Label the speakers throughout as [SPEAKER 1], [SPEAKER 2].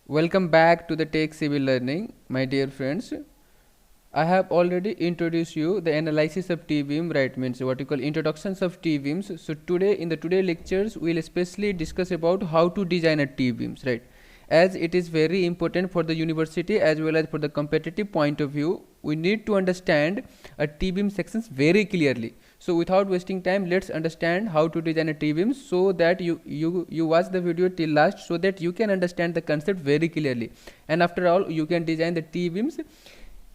[SPEAKER 1] Welcome back to the Tech Civil Learning, my dear friends. I have already introduced you the analysis of T-beam, right? Means what you call introductions of T-beams. So today in the today lectures, we'll especially discuss about how to design a T-beams, right? As it is very important for the university as well as for the competitive point of view, we need to understand a T-beam sections very clearly. So without wasting time, let's understand how to design a T-beam so that you watch the video till last so that you can understand the concept very clearly. And after all, you can design the T-beams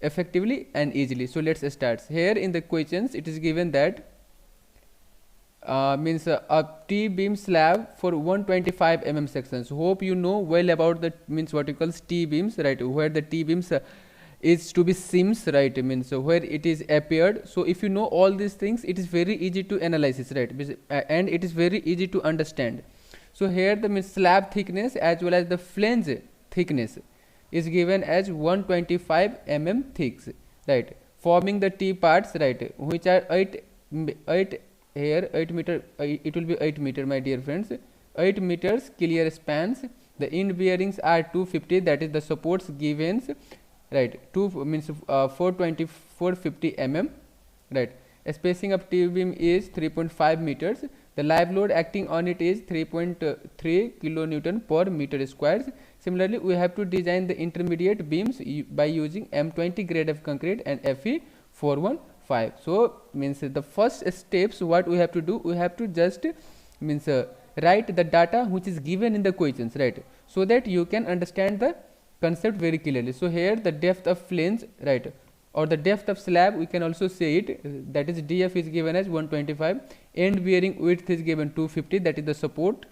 [SPEAKER 1] effectively and easily. So let's start. Here in the questions, it is given that means a T-beam slab for 125 sections. Hope you know well about the means what you call T-beams, right? Where the T-beams is to be seams, right? Means where it is appeared. So if you know all these things, it is very easy to analyze, right? And it is very easy to understand. So here the means slab thickness as well as the flange thickness is given as 125 thick, right? Forming the T parts, right? Which are 8 here 8 meter, it will be 8 meter, my dear friends. 8 meters clear spans. The end bearings are 250, that is the supports given, right? 2 means 420 450 right? Spacing of T beam is 3.5 meters. The live load acting on it is 3.3 kilonewton per meter squares. Similarly, we have to design the intermediate beams by using M20 grade of concrete and Fe 415. So means the first steps what we have to do, we have to just means write the data which is given in the questions, right? So that you can understand the concept very clearly. So here the depth of flange, right, or the depth of slab, we can also say it, that is df is given as 125. End bearing width is given 250, that is the support.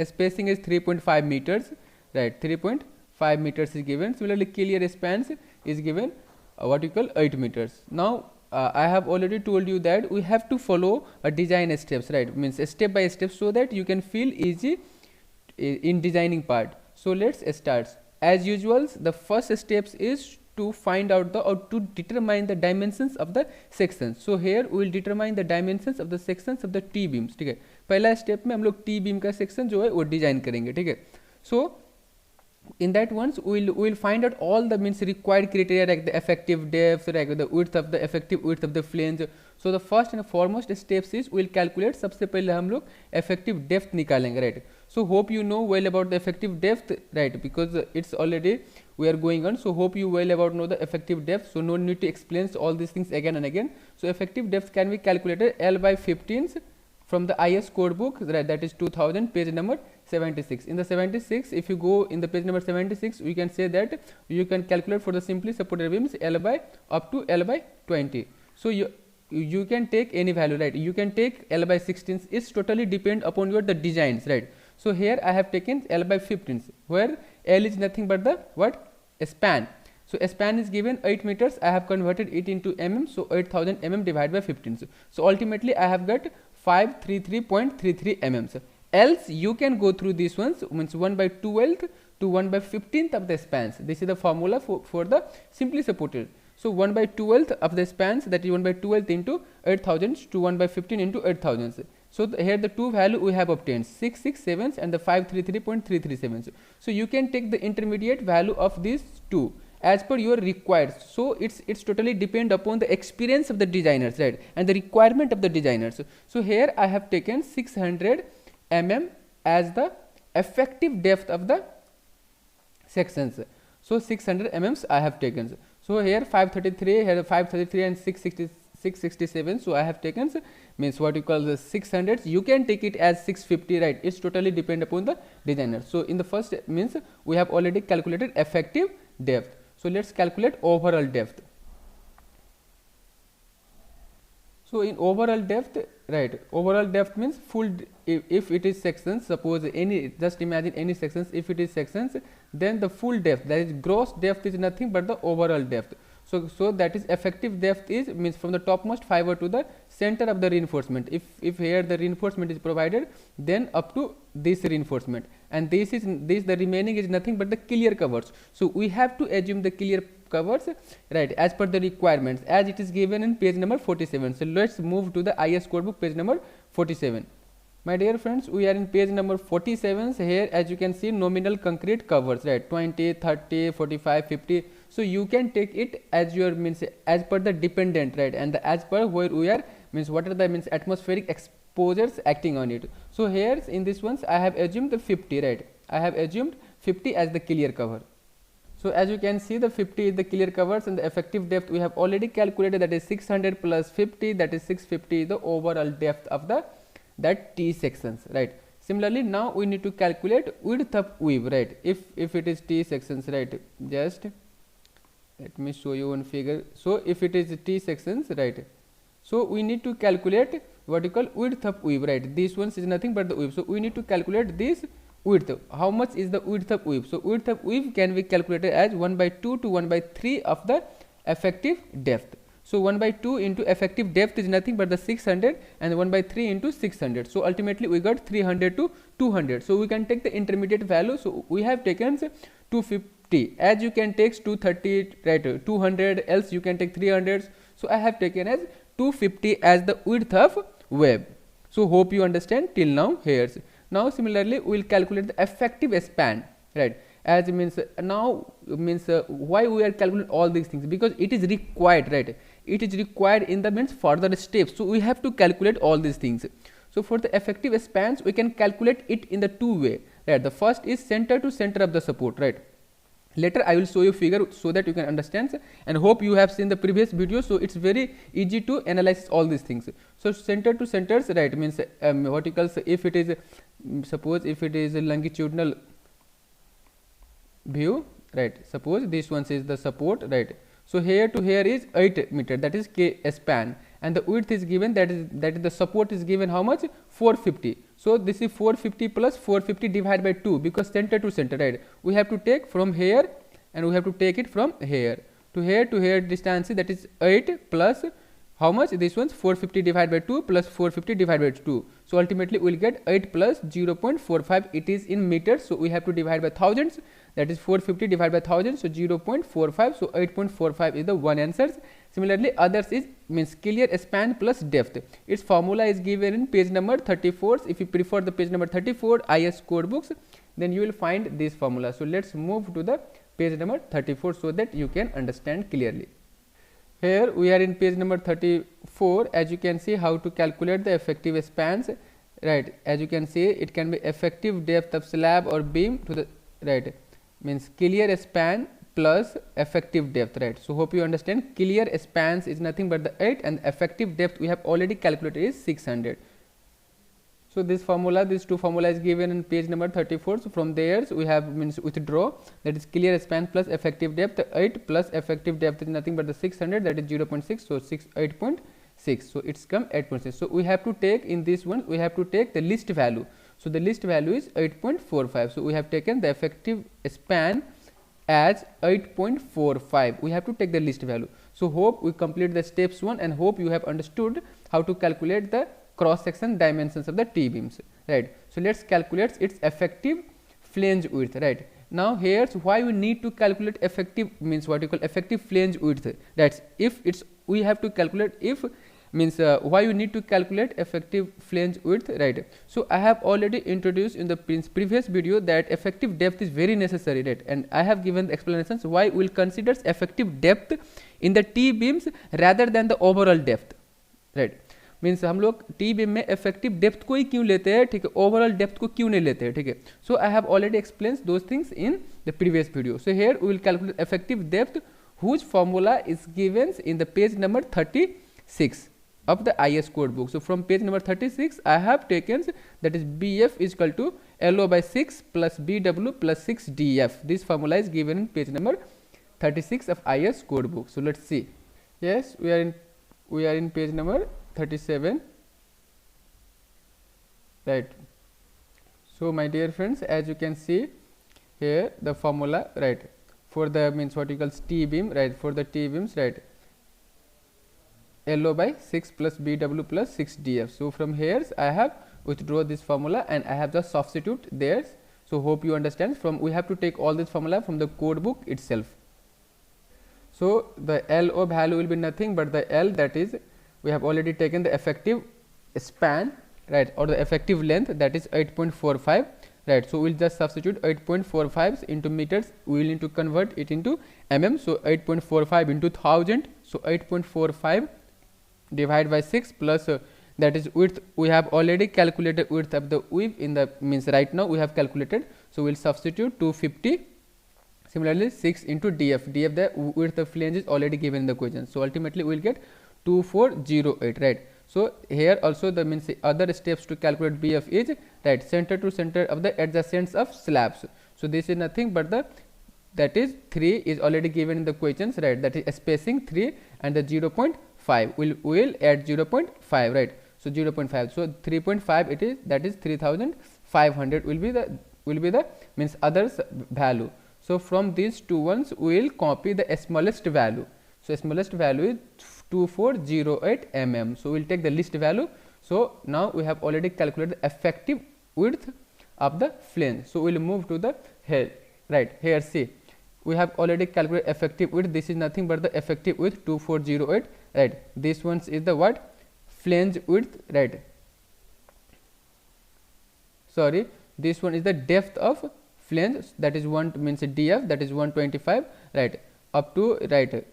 [SPEAKER 1] Spacing is 3.5 meters, right? 3.5 meters is given. Similarly, clear spans is given what you call 8 meters. Now I have already told you that we have to follow a design steps, right? Means step by step, so that you can feel easy in designing part. So let's start. As usual, the first steps is to find out the or to determine the dimensions of the sections. So here we will determine the dimensions of the sections of the T beams. ठीक है, पहला step में हम लोग T beam का section जो है वो डिजाइन करेंगे. ठीक है, so in that ones we will find out all the means required criteria like the effective depth, like the width of the effective width of the flange. So the first and foremost steps is we will calculate. सबसे पहले हम लोग effective depth निकालेंगे, right? So hope you know well about the effective depth, right? Because it's already we are going on. So hope you well about know the effective depth. So no need to explain all these things again and again. So effective depth can be calculated L by 15 from the IS code book, right? That is 2000, page number 76. In the 76, if you go in the page number 76, we can say that you can calculate for the simply supported beams L by up to L by 20. So you can take any value, right? You can take L by 16. It's totally depend upon your the designs, right? So here I have taken L by 15, where L is nothing but the what? A span. So a span is given 8 meters. I have converted it into mm. So 8000 divided by 15. So ultimately I have got 533.33 mm. Else you can go through these ones, means 1 by 12th to 1 by 15th of the spans. This is the formula for the simply supported. So 1 by 12th of the spans, that is 1 by 12th into 8000 to 1 by 15 into 8000. So here the two value we have obtained 667 and the 533.337. So you can take the intermediate value of these two as per your required. So it's totally depend upon the experience of the designers, right, and the requirement of the designers. So here I have taken 600 as the effective depth of the sections. So 600 I have taken. So here 533, here 533 and 667. So I have taken means what you call the 600. You can take it as 650, right? It's totally depend upon the designer. So in the first means we have already calculated effective depth. So let's calculate overall depth. So in overall depth, right, overall depth means full, if it is sections, suppose any, just imagine any sections, if it is sections, then the full depth, that is gross depth, is nothing but the overall depth. So that is effective depth is means from the topmost fiber to the center of the reinforcement. If here the reinforcement is provided, then up to this reinforcement, and this the remaining is nothing but the clear covers. So we have to assume the clear covers, right, as per the requirements as it is given in page number 47. So let's move to the IS code book, page number 47. My dear friends, we are in page number 47. Here as you can see, nominal concrete covers, right, 20, 30, 45, 50. So you can take it as your means as per the dependent, right, and the as per where we are means what are the means atmospheric exposures acting on it. So here in this ones I have assumed the 50, right, I have assumed 50 as the clear cover. So as you can see, the 50 is the clear covers, and the effective depth we have already calculated, that is 600 plus 50, that is 650 is the overall depth of the that T sections, right. Similarly, now we need to calculate width of weave, right. If it is T sections, right, just let me show you one figure. So if it is T sections, right, so we need to calculate what you call width of weave, right. This one is nothing but the weave, so we need to calculate this width. How much is the width of weave? So width of weave can be calculated as 1/2 to 1/3 of the effective depth. So 1/2 into effective depth is nothing but the 600, and 1/3 into 600. So ultimately we got 300 to 200. So we can take the intermediate value. So we have taken 250. As you can take 230, right, 200, else you can take 300. So I have taken as 250 as the width of web. So hope you understand till now here. Now similarly we will calculate the effective span, right, as means now means why we are calculating all these things, because it is required, right, it is required in the means further steps. So we have to calculate all these things. So for the effective spans we can calculate it in the two way, right. The first is center to center of the support, right. Later I will show you figure so that you can understand, and hope you have seen the previous video. So it's very easy to analyze all these things. So center to centers, right, means verticals. If it is suppose if it is a longitudinal view, right, suppose this one is the support, right. So here to here is 8 meter, that is K span, and the width is given, that is the support is given how much, 450. So this is 450 plus 450 divided by 2, because center to center, right, we have to take from here and we have to take it from here to here distance, that is 8 plus how much, this one's 450 divided by 2 plus 450 divided by 2. So ultimately we will get 8 plus 0.45, it is in meters, so we have to divide by thousands, that is 450 divided by 1000, so 0.45, so 8.45 is the one answer. Similarly others is means clear span plus depth. Its formula is given in page number 34. If you prefer the page number 34 IS code books, then you will find this formula. So let's move to the page number 34 so that you can understand clearly. Here we are in page number 34. As you can see how to calculate the effective spans, right. As you can see, it can be effective depth of slab or beam to the right, means clear span plus effective depth, right. So hope you understand, clear spans is nothing but the 8, and effective depth we have already calculated is 600. So this formula, these two formula is given in page number 34. So from there we have means withdraw, that is clear span plus effective depth. 8 plus effective depth is nothing but the 600, that is 0.6, so 8.6, so it's come 8.6. So we have to take in this one, we have to take the least value. So the least value is 8.45. So we have taken the effective span as 8.45. we have to take the least value. So hope we complete the steps 1, and hope you have understood how to calculate the cross section dimensions of the T beams, right. So let's calculate its effective flange width, right. Now here's why we need to calculate effective, means what you call effective flange width, that's if it's we have to calculate if means why you need to calculate effective flange width, right. So I have already introduced in the previous video that effective depth is very necessary, right, and I have given the explanations why we will consider effective depth in the T beams rather than the overall depth, right. Means हम लोग T beam में effective depth को ही क्यों लेते हैं, ठीक है, overall depth को क्यों नहीं लेते हैं, ठीक है. So I have already explained those things in the previous video. So here we will calculate effective depth whose formula is given in the page number 36 of the IS code book. So from page number 36 I have taken that is BF is equal to LO by 6 plus BW plus 6 DF. This formula is given in page number 36 of IS code book. So let's see. Yes, we are in page number 37, right. So my dear friends, as you can see here the formula, right, for the means what you call T beam, right, for the T beams, right, LO by 6 plus BW plus 6 DF. So from here I have withdraw this formula and I have just substitute there. So hope you understand. From we have to take all this formula from the code book itself. So the LO value will be nothing but the L, that is we have already taken the effective span right, or the effective length, that is 8.45, right. So we'll just substitute 8.45 into meters, we will need to convert it into mm. So 8.45 into 1000, so 8.45 divided by 6 plus that is width. We have already calculated width of the weave in the means right now we have calculated, so we'll substitute 250. Similarly 6 into df, the width of flange is already given in the question, so ultimately we will get 2408, right. So here also the means the other steps to calculate bf is, right, center to center of the adjacents of slabs. So this is nothing but the, that is 3 is already given in the questions, right, that is spacing 3 and the 0.5 will add 0.5, right. So 0.5, so 3.5 it is, that is 3500 will be the means others value. So from these two ones we will copy the smallest value. So smallest value is 2408 mm. So we will take the least value. So now we have already calculated the effective width of the flange. So we will move to the here, right. Here see, we have already calculated effective width. This is nothing but the effective width 2408, right. This one is the what, flange width, right. Sorry, this one is the depth of flange, that is 1 means df, that is 125, right, up to, right,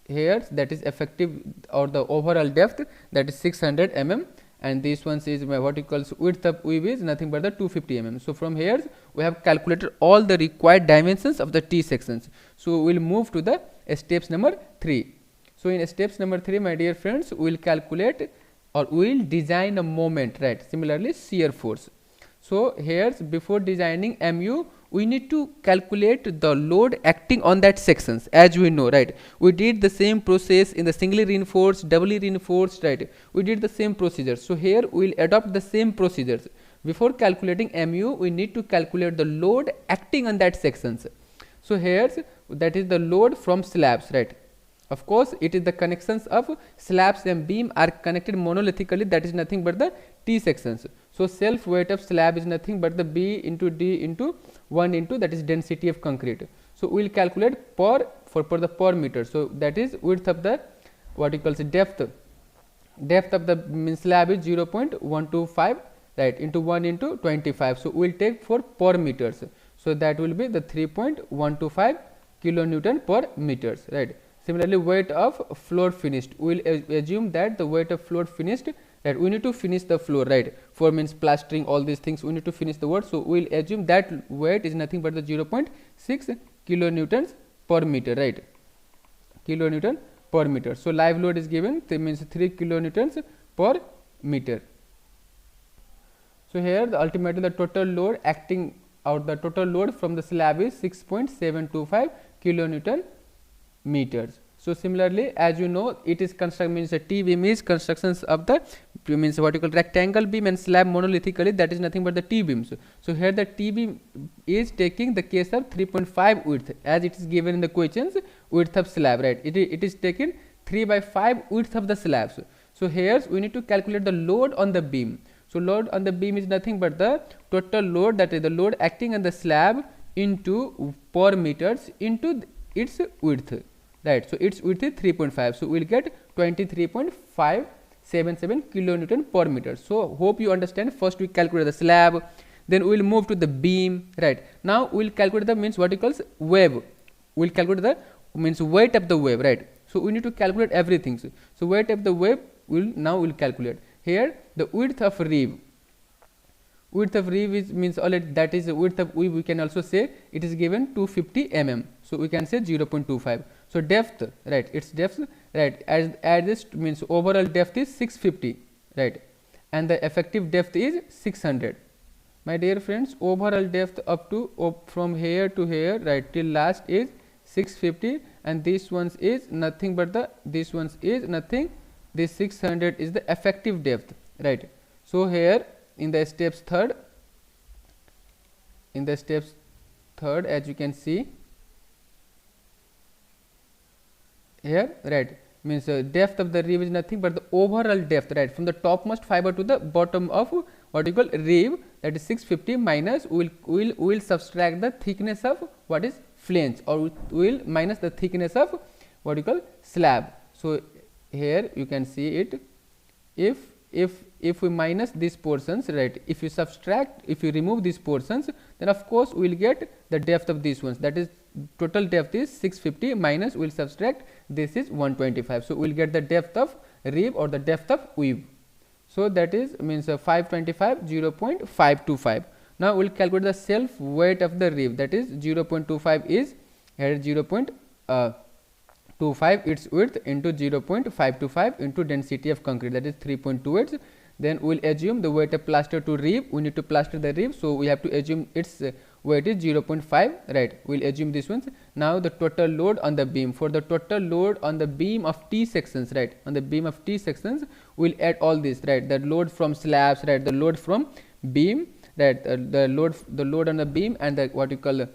[SPEAKER 1] here that is effective or the overall depth, that is 600 mm, and this one is my vertical width of weave is nothing but the 250 mm. So from here we have calculated all the required dimensions of the T sections. So we will move to the steps number 3. So in steps number 3, my dear friends, we will calculate or we will design a moment, right, similarly shear force. So here before designing MU we need to calculate the load acting on that sections, as we know, right. We did the same process in the singly reinforced, doubly reinforced, right. We did the same procedures. So here we will adopt the same procedures. Before calculating MU we need to calculate the load acting on that sections. So here that is the load from slabs, right. Of course it is the connections of slabs and beam are connected monolithically, that is nothing but the T sections. So self weight of slab is nothing but the B into D into 1 into, that is density of concrete. So we will calculate per per meter. So that is width of the what you call depth of the mean slab is 0.125, right, into 1 into 25. So we will take for per meters. So that will be the 3.125 kilonewton per meters, right. Similarly weight of floor finished, we will assume that the weight of floor finished, right, we need to finish the floor, right, for means plastering, all these things we need to finish the work. So we will assume that weight is nothing but the 0.6 kilonewtons per meter, right, kilonewton per meter. So live load is given, that means 3 kilonewtons per meter. So here the ultimately the total load acting out, the total load from the slab is 6.725 kilonewton meters. So similarly, as you know, it is construct means the T beam is constructions of the means vertical rectangle beam and slab monolithically, that is nothing but the T beams. So here the T beam is taking the case of 3.5 width, as it is given in the questions, width of slab, right. It is taken 3/5 width of the slabs. So here we need to calculate the load on the beam. So load on the beam is nothing but the total load, that is the load acting on the slab into per meters into its width, right. So its width is 3.5. So we will get 23.577 kilonewton per meter. So hope you understand. First we calculate the slab, then we will move to the beam, right. Now we will calculate the means verticals wave. We will calculate the means weight of the wave, right. So we need to calculate everything. So weight of the wave will now we will calculate. Here the width of reeve. Width of reeve is means already, that is the width of weave, we can also say it is given 250 mm. So we can say 0.25. So depth, right, its depth, right, as this means overall depth is 650, right, and the effective depth is 600. My dear friends, overall depth up to from here to here, right, till last is 650, and this one is nothing but the, this one is nothing, this 600 is the effective depth, right. So here in the steps third, as you can see here, right, means depth of the reeve is nothing but the overall depth, right, from the topmost fiber to the bottom of what you call reeve, that is 650 minus we will subtract the thickness of what is flange, or we will minus the thickness of what you call slab. So here you can see it, if if we minus these portions, right, if you subtract, if you remove these portions, then of course we will get the depth of these ones, that is total depth is 650 minus we will subtract this is 125. So we will get the depth of rib or the depth of weave. So that is means 525 0.525. Now we will calculate the self weight of the rib, that is 0.25 is here 0.25 its width into 0.525 into density of concrete, that is 3.28. Then we will assume the weight of plaster to rib, we need to plaster the rib, so we have to assume its weight is 0.5, right, we will assume this ones. Now the total load on the beam, for the total load on the beam of T sections, right, on the beam of T sections we will add all this, right, the load from slabs, right, the load from beam, right, the load on the beam and the what you call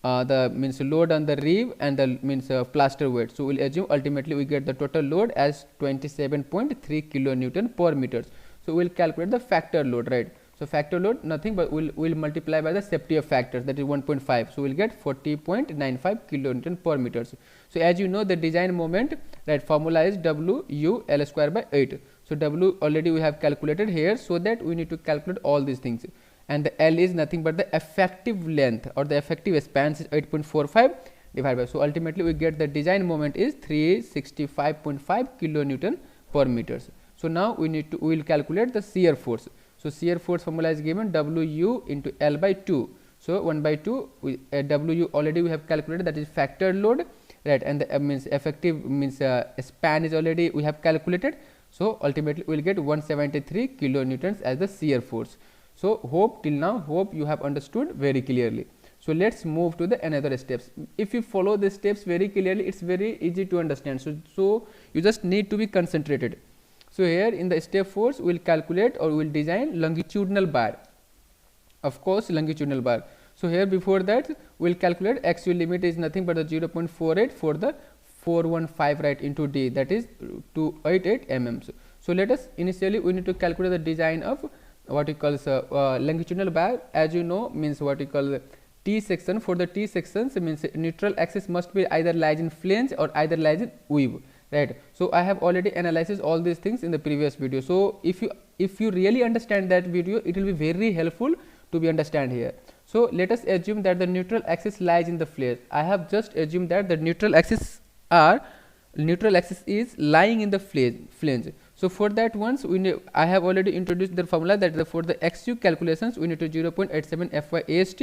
[SPEAKER 1] the means load on the rib and the means plaster weight. So we will assume ultimately we get the total load as 27.3 kilonewton per meters. So we will calculate the factor load, right. So factor load nothing but we will multiply by the safety of factors, that is 1.5. So we will get 40.95 kilonewton per meters. So as you know the design moment, right, formula is W U L square by 8. So W already we have calculated here, so that we need to calculate all these things, and the L is nothing but the effective length or the effective span is 8.45 divided by, so ultimately we get the design moment is 365.5 kilonewton per meters. So now we will calculate the shear force. So shear force formula is given W into L by 2. So 1 by 2 W already we have calculated, that is factor load, right, and the means effective means span is already we have calculated. So ultimately we will get 173 kilonewtons as the shear force. So hope till now you have understood very clearly. So let's move to the another steps. If you follow the steps very clearly, it's very easy to understand. So you just need to be concentrated. So here in the step 4 we will calculate or we will design longitudinal bar, of course longitudinal bar. So here before that we will calculate XU limit is nothing but the 0.48 for the 415, right, into D, that is 288 mm. So let us initially we need to calculate the design of what you call longitudinal bar. As you know means what you call T section, for the T sections means neutral axis must be either lies in flange or either lies in weave, right. So I have already analyzed all these things in the previous video. So if you really understand that video, it will be very helpful to be understand here. So let us assume that the neutral axis lies in the flange. I have just assumed that the neutral axis is lying in the flange. So for that once I have already introduced the formula that for the XU calculations we need to 0.87 Fy AST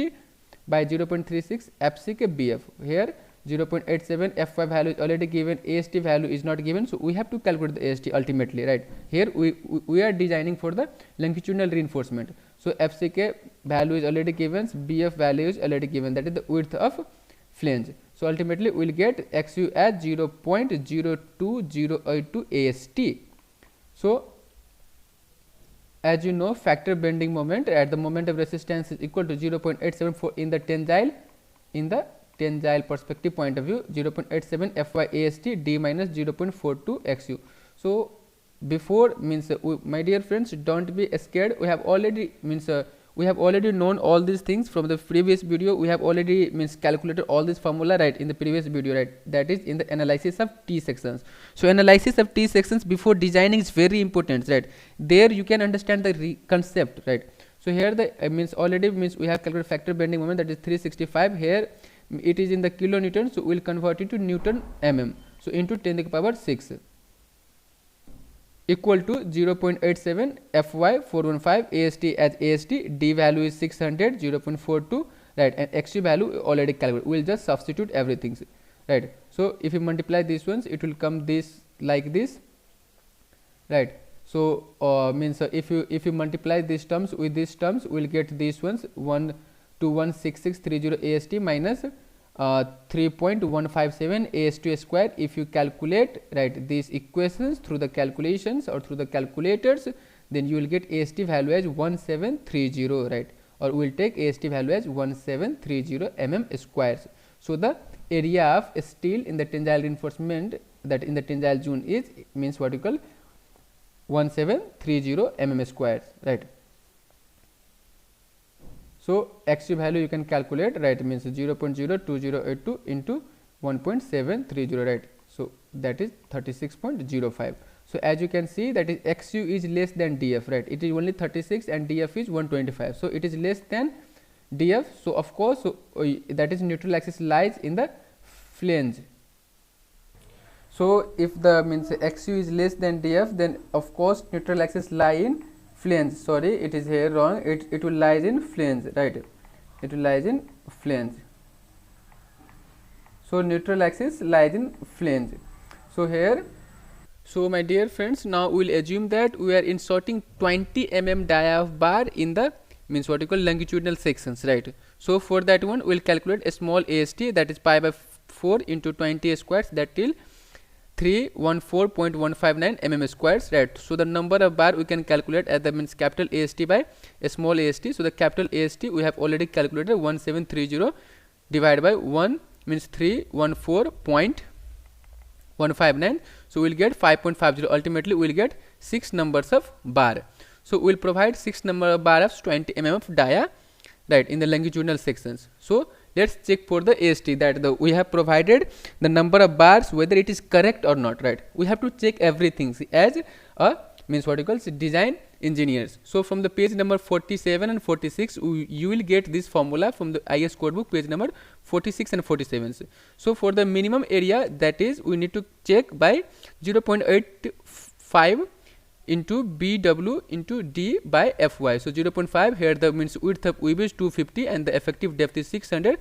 [SPEAKER 1] by 0.36 FCK BF. Here 0.87 Fy value is already given, AST value is not given, so we have to calculate the AST ultimately, right. Here we are designing for the longitudinal reinforcement. So FCK value is already given, BF value is already given, that is the width of flange. So ultimately we will get XU as 0.02082 AST. So as you know factor bending moment at the moment of resistance is equal to 0.874 in the tensile perspective point of view, 0.87 Fy AST D minus 0.42 XU. So before means my dear friends, don't be scared, we have already means we have already known all these things from the previous video. We have already means calculated all this formula, right, in the previous video, right, that is in the analysis of T sections. So analysis of T sections before designing is very important, right. There you can understand the concept, right. So here the means already means we have calculated factor bending moment, that is 365. Here it is in the kilonewton, so we will convert it to Newton mm. So into 10 to the power 6 equal to 0.87 Fy 415 AST as AST, D value is 600 0.42, right, and XU value already calculated. We will just substitute everything, right. So if you multiply these ones, it will come this like this, right. So means if you multiply these terms with these terms, we will get these ones 1216630 AST minus 3.157 AST square. If you calculate, right, these equations through the calculations or through the calculators, then you will get AST value as 1730, right, or we will take AST value as 1730 mm squares. So the area of steel in the tensile reinforcement, that in the tensile zone is means what you call 1730 mm squares, right. So XU value you can calculate, right, means 0.02082 into 1.730, right. So that is 36.05. So as you can see, that is XU is less than DF, right? It is only 36 and DF is 125. So it is less than DF. So of course, that is neutral axis lies in the flange. So if the means XU is less than DF, then of course neutral axis lie in flange. Sorry, it is here wrong. It will lies in flange, right? It will lies in flange. So neutral axis lies in flange. So here, so my dear friends, now we will assume that we are inserting 20 mm Yadav bar in the means what you call longitudinal sections, right? So for that one, we will calculate a small AST, that is pi by 4 into 20 squares, that till 314.159 mm squares, right? So the number of bar we can calculate as the means capital AST by a small AST. So the capital AST we have already calculated 1730 divided by 1 means 314.159. So we will get 5.50. Ultimately we will get 6 numbers of bar. So we will provide 6 number of bar of 20 mm of dia, right, in the longitudinal sections. So let's check for the AST, that we have provided the number of bars, whether it is correct or not, right? We have to check everything as a means what you call design engineers. So from the page number 47 and 46, you will get this formula from the IS codebook page number 46 and 47. So for the minimum area, that is we need to check by 0.85 into BW into D by Fy. So 0.5 here the means width of weave is 250 and the effective depth is 600,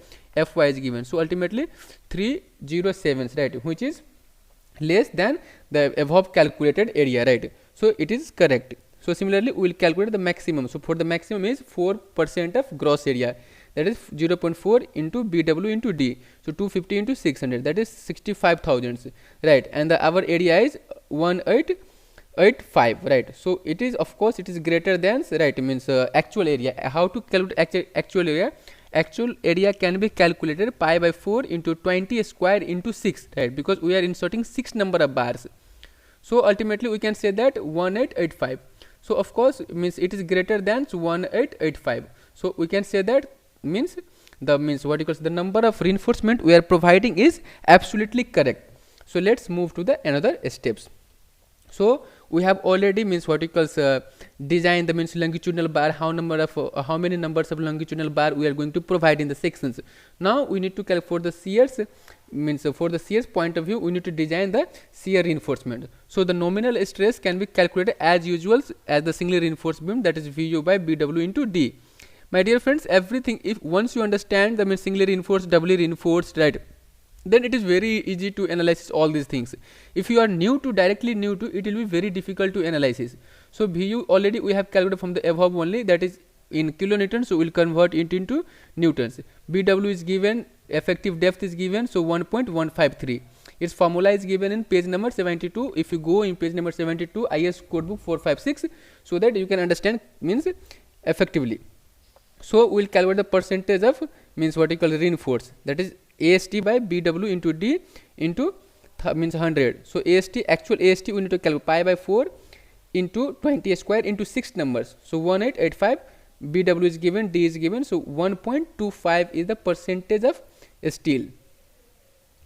[SPEAKER 1] Fy is given. So ultimately 307, right, which is less than the above calculated area, right? So it is correct. So similarly we will calculate the maximum. So for the maximum is 4% of gross area, that is 0.4 into BW into D. So 250 into 600, that is 65,000, right? And our area is 1885, right? So it is, of course it is greater than, right, means actual area. How to calculate actual area? Actual area can be calculated pi by 4 into 20 square into 6, right, because we are inserting 6 number of bars. So ultimately we can say that 1885. So of course means it is greater than 1885. So we can say that means the means what equals the number of reinforcement we are providing is absolutely correct. So let's move to the another steps. So we have already means what equals design the means longitudinal bar, how many numbers of longitudinal bar we are going to provide in the sections. Now we need to calculate for the shears, means for the shears point of view we need to design the shear reinforcement. So the nominal stress can be calculated as usual as the singly reinforced beam, that is VU by BW into D. My dear friends, everything, if once you understand the means singly reinforced, doubly reinforced, right, then it is very easy to analyze all these things. If you are directly new to it, will be very difficult to analyze. So VU already we have calculated from the above only, that is in kilonewtons, so we will convert it into newtons. BW is given, effective depth is given, so 1.153. Its formula is given in page number 72. If you go in page number 72 IS codebook 456, so that you can understand means effectively. So we will calculate the percentage of means vertical reinforce, that is AST by BW into D into means 100. So AST, actual AST we need to calculate pi by 4 into 20 square into 6 numbers. So 1885, BW is given, D is given, so 1.25 is the percentage of steel.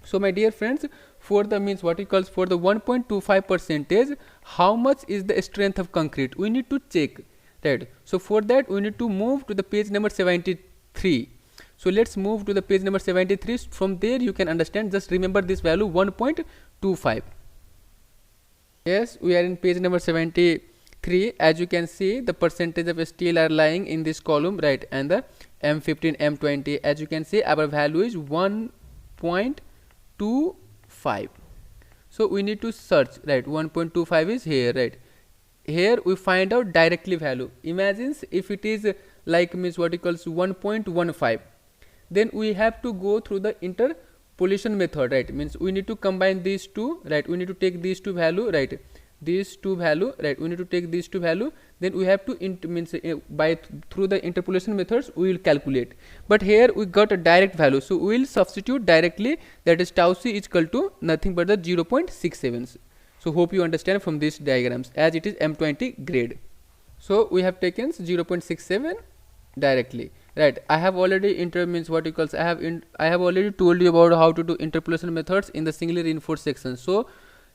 [SPEAKER 1] So my dear friends, for the means what we call for the 1.25 percentage, how much is the strength of concrete, we need to check, right? So for that we need to move to the page number 73. So let's move to the page number 73. From there you can understand, just remember this value 1.25. Yes, we are in page number 73. As you can see, the percentage of steel are lying in this column, right, and the M15, M20, as you can see our value is 1.25. So we need to search, right, 1.25 is here, right. Here we find out directly value. Imagine if it is like means what equals 1.15, then we have to go through the interpolation method, right, means we need to combine these two, right, we need to take these two value, right, these two value, right, we need to take these two value, then we have to through the interpolation methods we will calculate. But here we got a direct value, so we will substitute directly, that is tau c is equal to nothing but the 0.67. So hope you understand from these diagrams, as it is M20 grade. So we have taken 0.67 directly, right. I have already I have already told you about how to do interpolation methods in the singly reinforced section. So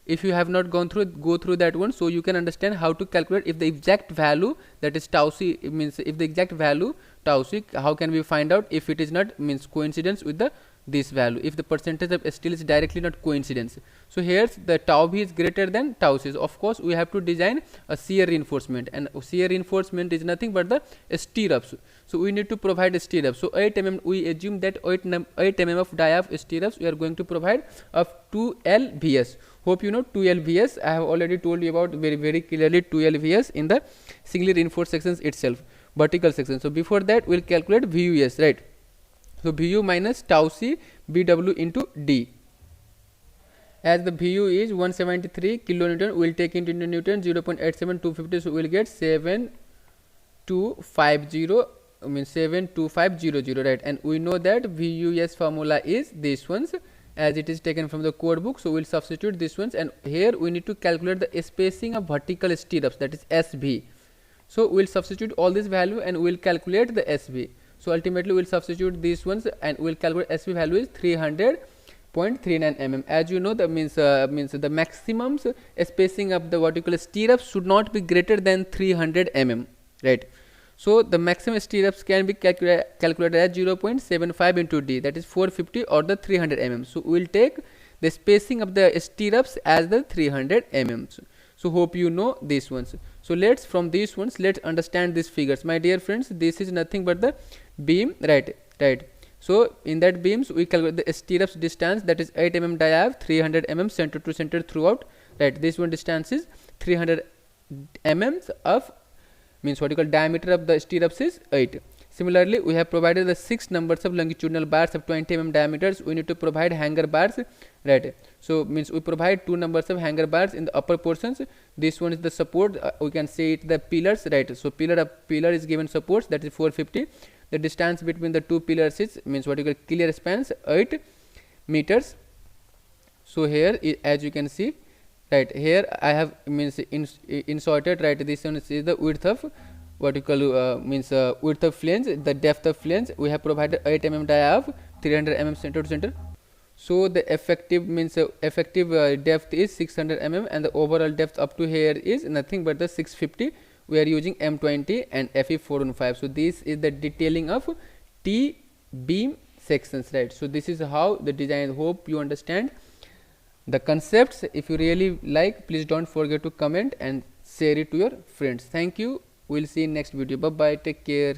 [SPEAKER 1] if you have not gone through, go through that one, so you can understand how to calculate if the exact value, that is tau c, means if the exact value tau c, how can we find out if it is not means coincidence with the this value, if the percentage of steel is directly not coincidence. So here the tau v is greater than tau c. Of course we have to design a shear reinforcement, and shear reinforcement is nothing but the stirrups. So we need to provide stirrups. So 8 mm, we assume that 8 mm of dia of stirrups we are going to provide of 2 lvs. Hope you know 2 lvs. I have already told you about very clearly 2 lvs in the singly reinforced sections itself, vertical section. So before that we will calculate VUS, right? So VU minus tau c BW into D. As the VU is 173 kilonewton, we will take into Newton 0.87250, so we will get 7250, means 72500, right? And we know that VUS formula is this ones, as it is taken from the code book. So we will substitute this ones, and here we need to calculate the spacing of vertical stirrups, that is SV. So we will substitute all this value and we will calculate the SV. So ultimately we will substitute these ones and we will calculate SV value is 300.39 mm. As you know, the means the maximum spacing of the vertical stirrups should not be greater than 300 mm, right? So the maximum stirrups can be calculated as 0.75 into D, that is 450 or the 300 mm. So we will take the spacing of the stirrups as the 300 mm. So hope you know these ones. So let's from these ones let's understand these figures. My dear friends, this is nothing but the beam, right? So in that beams we calculate the stirrups distance, that is 8 mm diav, 300 mm center to center throughout, right? This one distance is 300 mm of, means vertical diameter of the stirrups is 8. Similarly, we have provided the 6 numbers of longitudinal bars of 20 mm diameters. We need to provide hanger bars, right? So means we provide 2 numbers of hanger bars in the upper portions. This one is the support, we can say it the pillars, right? So pillar is given supports, that is 450. The distance between the 2 pillars is, means vertical clear spans 8 meters. So here as you can see, right, here I have means inserted, right, this one is the width of vertical width of flange, the depth of flange. We have provided 8 mm dia of 300 mm center to center. So the effective means effective depth is 600 mm and the overall depth up to here is nothing but the 650. We are using M20 and FE 415. So this is the detailing of T beam sections, right? So this is how the design. Hope you understand the concepts. If you really like, please don't forget to comment and share it to your friends. Thank you. We'll see in next video. Bye bye. Take care.